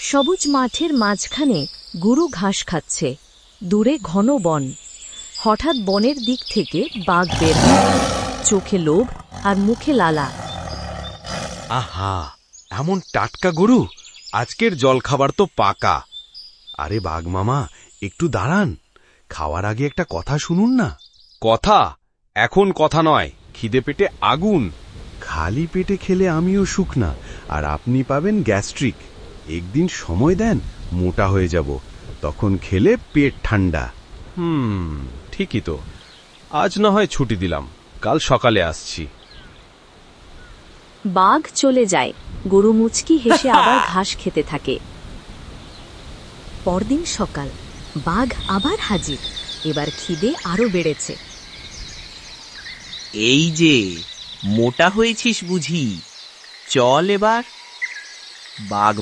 সবুজ মাঠের মাঝখানে গরু ঘাস খাচ্ছে। দূরে ঘন বন। হঠাৎ বনের দিক থেকে বাঘ বের হয়, চোখে লোভ আর মুখে লালা। আহা, এমন টাটকা গরু! আজকের জলখাবার তো পাকা। আরে বাঘ মামা, একটু দাঁড়ান, খাওয়ার আগে একটা কথা শুনুন না। কথা? এখন কথা নয়, খিদে পেটে আগুন। খালি পেটে খেলে আমিও শুকনা, আর আপনি পাবেন গ্যাস্ট্রিক। একদিন সময় দেন, মোটা হয়ে যাব, তখন খেলে পেট ঠান্ডা। ঠিকই তো। আজ না হয় ছুটি দিলাম, কাল সকালে আসছি। বাঘ চলে যায়। গরু মুচকি হেসে আবার ঘাস খেতে থাকে। পরদিন সকাল, বাঘ আবার হাজির। এবার খিদে আরো বেড়েছে। এই যে, মোটা হয়েছিস বুঝি? চল এবার। বাঘ